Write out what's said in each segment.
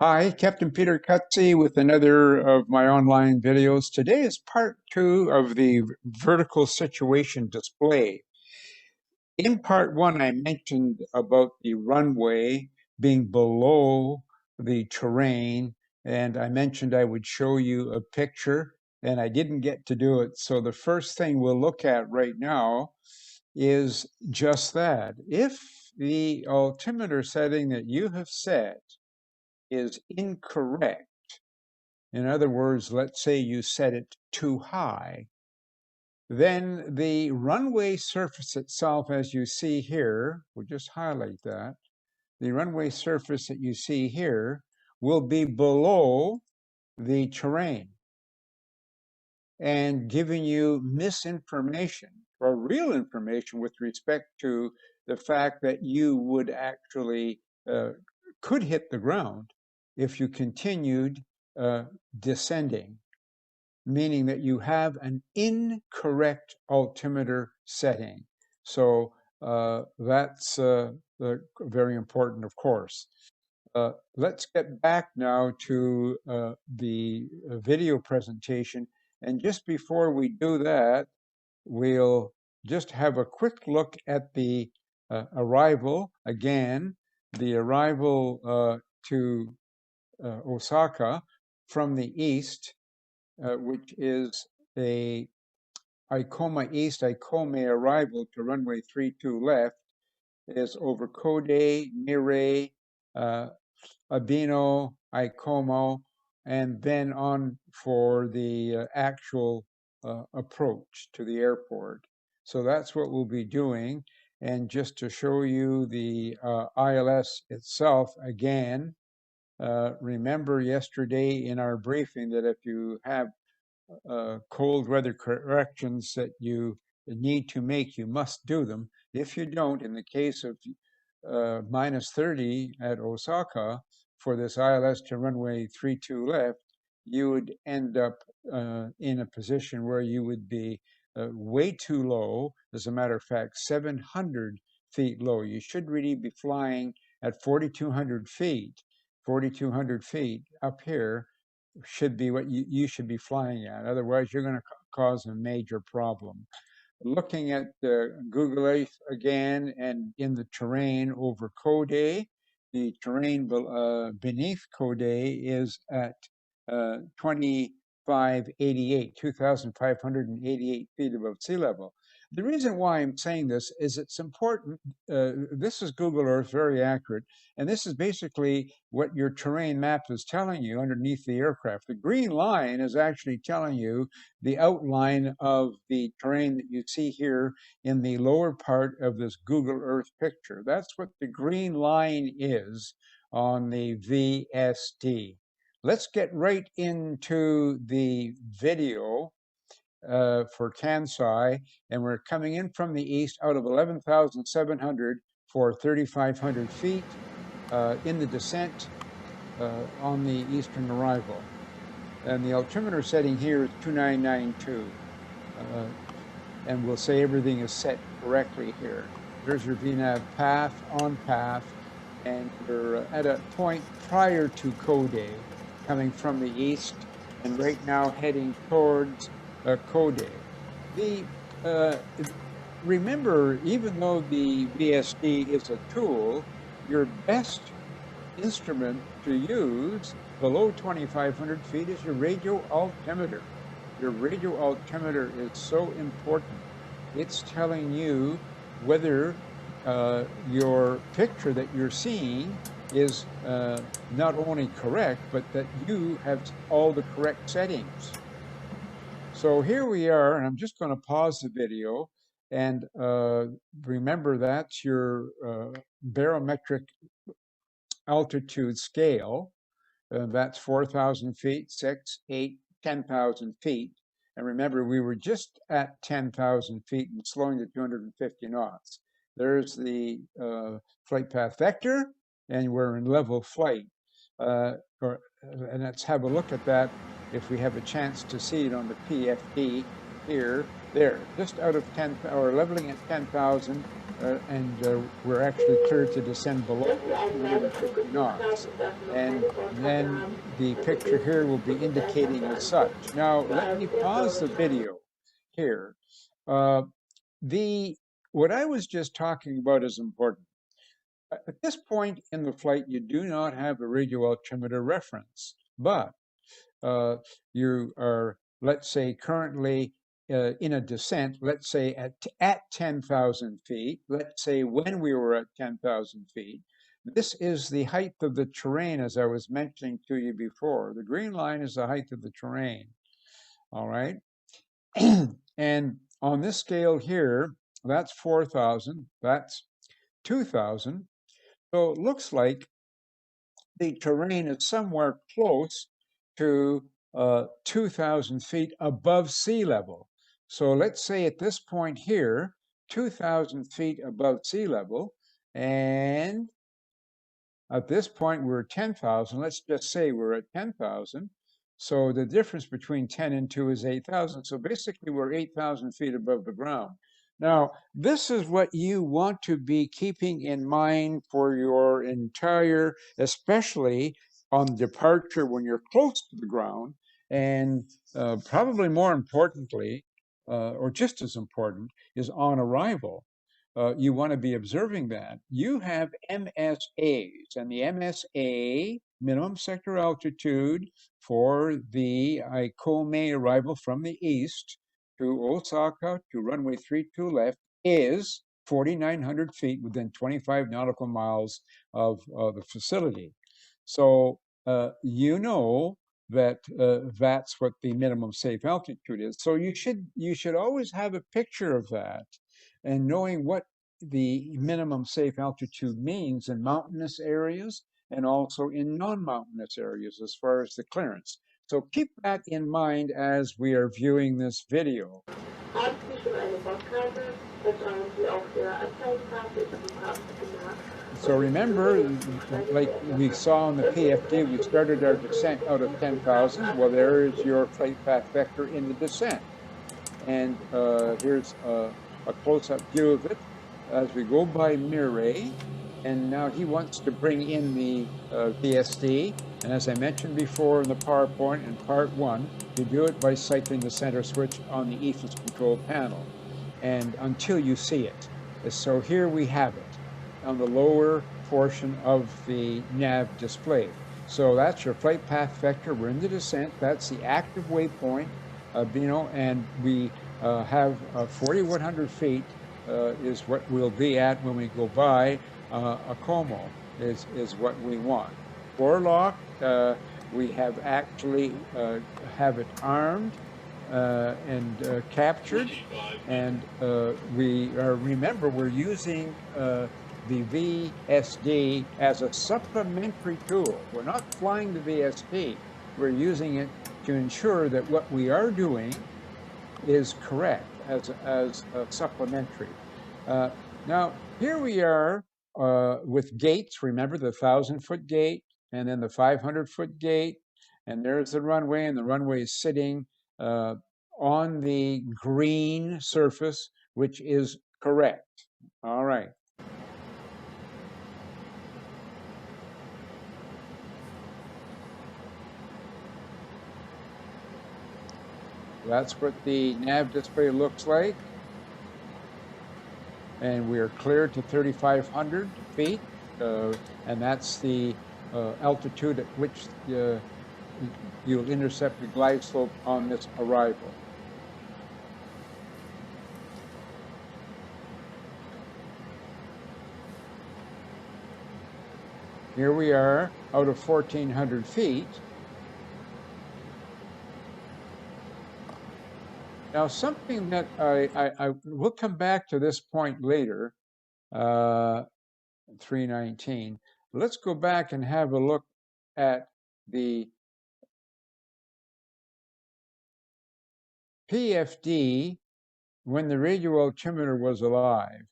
Hi, Captain Peter Cutsey with another of my online videos. Today is part two of the vertical situation display. In part one, I mentioned about the runway being below the terrain, and I mentioned I would show you a picture, and I didn't get to do it. So the first thing we'll look at right now is just that. If the altimeter setting that you have set is incorrect, in other words, let's say you set it too high, then the runway surface itself, as you see here, we'll just highlight that, the runway surface that you see here will be below the terrain and giving you misinformation or real information with respect to the fact that you would actually could hit the ground if you continued descending, meaning that you have an incorrect altimeter setting. So that's very important, of course. Let's get back now to the video presentation. And just before we do that, we'll just have a quick look at the arrival. Again, the arrival to Osaka from the east, which is a Ikoma East, Ikome arrival to runway 32 left, is over Kode, Mire, uh, Abino, Ikomo, and then on for the actual approach to the airport. So that's what we'll be doing. And just to show you the ILS itself again, remember yesterday in our briefing that if you have cold weather corrections that you need to make, you must do them. If you don't, in the case of minus 30 at Osaka for this ILS to runway 32 left, you would end up in a position where you would be way too low. As a matter of fact, 700 feet low. You should really be flying at 4,200 feet. 4,200 feet up here should be what you should be flying at. Otherwise, you're going to cause a major problem. Looking at Google Earth again and in the terrain over Kode, the terrain beneath Kode is at 2588, 2,588 feet above sea level. The reason why I'm saying this is it's important. This is Google Earth, very accurate. And this is basically what your terrain map is telling you underneath the aircraft. The green line is actually telling you the outline of the terrain that you see here in the lower part of this Google Earth picture. That's what the green line is on the VSD. Let's get right into the video for Kansai, and we're coming in from the east out of 11,700 for 3,500 feet in the descent on the eastern arrival. And the altimeter setting here is 2992. And we'll say everything is set correctly here. There's your VNAV path, on path, and you're at a point prior to Kode, coming from the east, and right now heading towards Kode. Remember, even though the VSD is a tool, your best instrument to use below 2,500 feet is your radio altimeter. Your radio altimeter is so important. It's telling you whether your picture that you're seeing is not only correct, but that you have all the correct settings. So here we are, and I'm just going to pause the video and remember that's your barometric altitude scale. That's 4,000 feet, 6, 8, 10,000 feet. And remember, we were just at 10,000 feet and slowing to 250 knots. There's the flight path vector, and we're in level flight. And let's have a look at that if we have a chance to see it on the PFD here. there, just out of 10, or leveling at 10,000, and we're actually cleared to descend below 250 knots. And then the picture here will be indicating as such. Now, let me pause the video here. What I was just talking about is important. At this point in the flight, you do not have a radio altimeter reference, but you are, let's say, currently in a descent, let's say at 10,000 feet, let's say when we were at 10,000 feet. This is the height of the terrain, as I was mentioning to you before. The green line is the height of the terrain, all right? And on this scale here, that's 4,000, that's 2,000. So it looks like the terrain is somewhere close to 2,000 feet above sea level. So let's say at this point here, 2,000 feet above sea level, and at this point we're at 10,000. Let's just say we're at 10,000. So the difference between 10 and 2 is 8,000. So basically we're 8,000 feet above the ground. Now, this is what you want to be keeping in mind for your entire, especially on departure when you're close to the ground, and probably more importantly, or just as important, is on arrival. You want to be observing that. You have MSAs, and the MSA, minimum sector altitude, for the Ikome arrival from the east to Osaka to runway 32 left is 4,900 feet within 25 nautical miles of the facility. So you know that that's what the minimum safe altitude is. So you should always have a picture of that, and knowing what the minimum safe altitude means in mountainous areas and also in non-mountainous areas as far as the clearance. So keep that in mind as we are viewing this video. So remember, like we saw in the PFD, we started our descent out of 10,000. Well, there is your flight path vector in the descent. And here's a close-up view of it as we go by Mirey. And now he wants to bring in the VSD. And as I mentioned before in the PowerPoint in part 1, you do it by cycling the center switch on the EFIS control panel, and until you see it. So here we have it on the lower portion of the nav display. So that's your flight path vector. We're in the descent. That's the active waypoint, and we have 4,100 feet is what we'll be at when we go by Acomo, is what we want. Warlock, we have actually have it armed and captured, and remember, we're using the VSD as a supplementary tool. We're not flying the VSD. We're using it to ensure that what we are doing is correct as a supplementary. Now, here we are with gates. Remember the 1,000-foot gate and then the 500-foot gate. And there's the runway, and the runway is sitting on the green surface, which is correct. All right. That's what the nav display looks like. And we are clear to 3,500 feet, and that's the altitude at which you'll intercept the glide slope on this arrival. Here we are out of 1,400 feet. Now, something that I will come back to this point later, 319. Let's go back and have a look at the PFD when the radio altimeter was alive.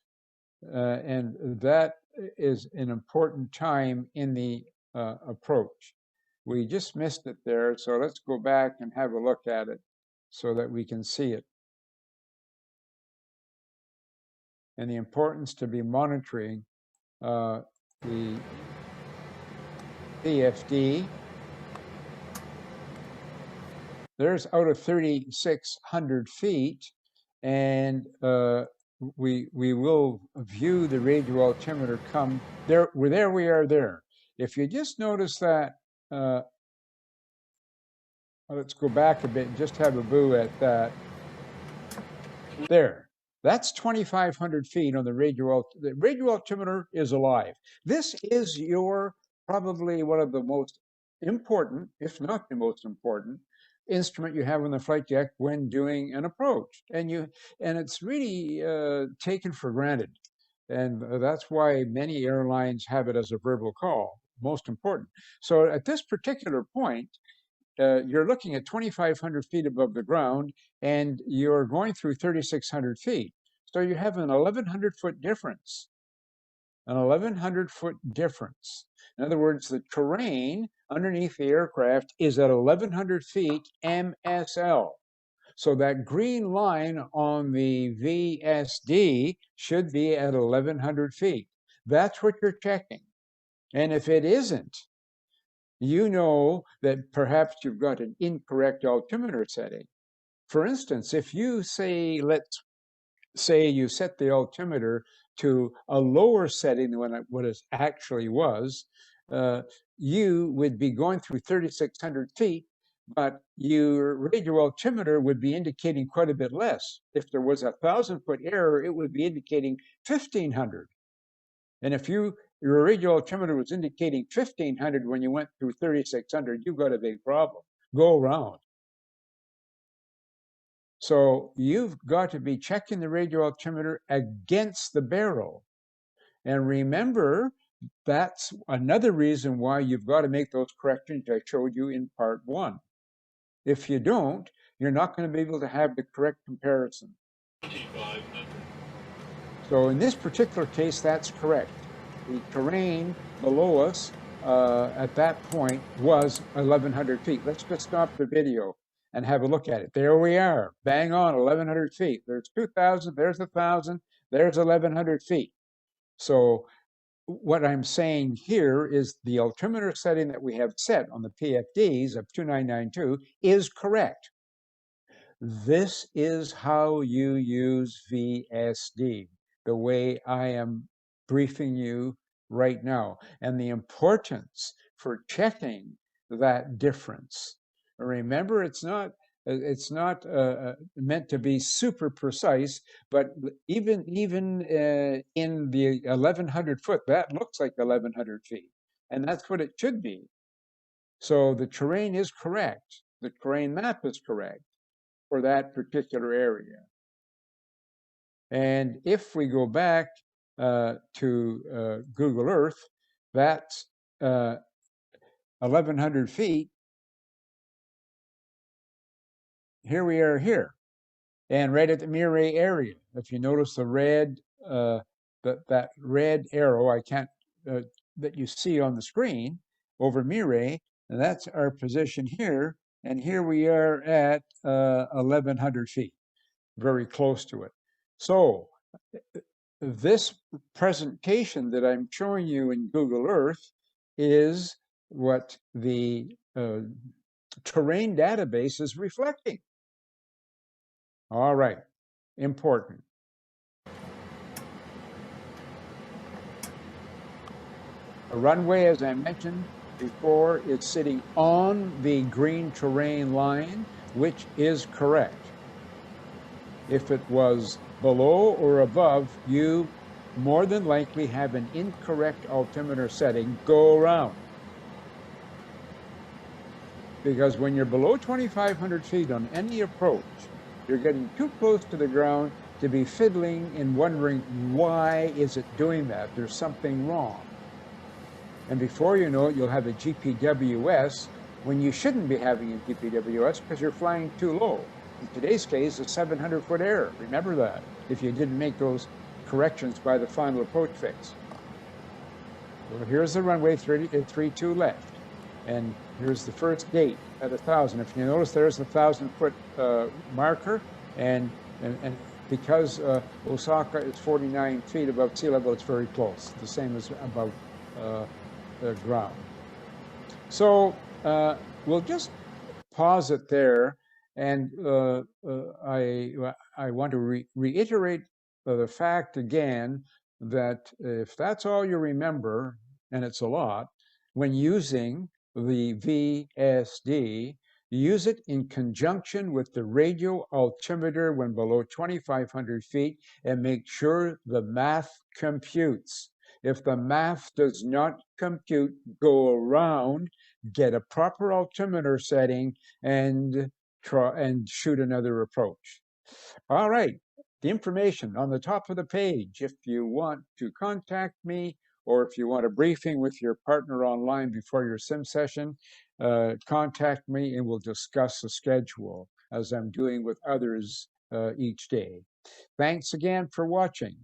And that is an important time in the approach. We just missed it there, so let's go back and have a look at it so that we can see it. and the importance to be monitoring the PFD. There's out of 3,600 feet, and we will view the radio altimeter come there. There we are there. If you just notice that, let's go back a bit and just have a boo at that. There. That's 2,500 feet on the radio. The radio altimeter is alive. This is your probably one of the most important, if not the most important, instrument you have on the flight deck when doing an approach, and it's really taken for granted, and that's why many airlines have it as a verbal call. Most important. So at this particular point, you're looking at 2,500 feet above the ground, and you're going through 3,600 feet. So you have an 1,100-foot difference. An 1,100-foot difference. In other words, the terrain underneath the aircraft is at 1,100 feet MSL. So that green line on the VSD should be at 1,100 feet. That's what you're checking. And if it isn't, you know that perhaps you've got an incorrect altimeter setting. For instance, if you say, let's say you set the altimeter to a lower setting than what it actually was, you would be going through 3,600 feet, but your radio altimeter would be indicating quite a bit less. If there was a 1,000-foot error, it would be indicating 1,500. And if your radio altimeter was indicating 1,500 when you went through 3,600, you've got a big problem. Go around. So you've got to be checking the radio altimeter against the barrel. And remember, that's another reason why you've got to make those corrections I showed you in part 1. If you don't, you're not going to be able to have the correct comparison. So in this particular case, that's correct. The terrain below us at that point was 1,100 feet. Let's just stop the video and have a look at it. There we are, bang on 1,100 feet. There's 2,000, there's 1,000, there's 1,100 feet. So what I'm saying here is the altimeter setting that we have set on the PFDs of 2992 is correct. This is how you use VSD, the way I am briefing you right now, and the importance for checking that difference. Remember, it's not meant to be super precise, but even in the 1,100 foot, that looks like 1,100 feet, and that's what it should be. So the terrain is correct. The terrain map is correct for that particular area. And if we go back to Google Earth, that's 1,100 feet. Here we are here, and right at the Miré area. If you notice the red, that red arrow that you see on the screen over Miré, and that's our position here. And here we are at 1,100 feet, very close to it. So this presentation that I'm showing you in Google Earth is what the terrain database is reflecting. All right, important. The runway, as I mentioned before, is sitting on the green terrain line, which is correct. If it was below or above, you more than likely have an incorrect altimeter setting. Go around. Because when you're below 2,500 feet on any approach, you're getting too close to the ground to be fiddling and wondering, why is it doing that? There's something wrong. And before you know it, you'll have a GPWS when you shouldn't be having a GPWS because you're flying too low. In today's case, a 700-foot error. Remember that, if you didn't make those corrections by the final approach fix. Well, here's the runway 32 left. And here's the first gate at 1,000. If you notice, there's the 1,000-foot marker, and because Osaka is 49 feet above sea level, it's very close, the same as above the ground. So we'll just pause it there, and I want to reiterate the fact again that if that's all you remember, and it's a lot, when using the VSD, use it in conjunction with the radio altimeter when below 2,500 feet and make sure the math computes. If the math does not compute, go around, get a proper altimeter setting, and try and shoot another approach. All right, the information on the top of the page. If you want to contact me, or if you want a briefing with your partner online before your sim session, contact me and we'll discuss the schedule as I'm doing with others each day. Thanks again for watching.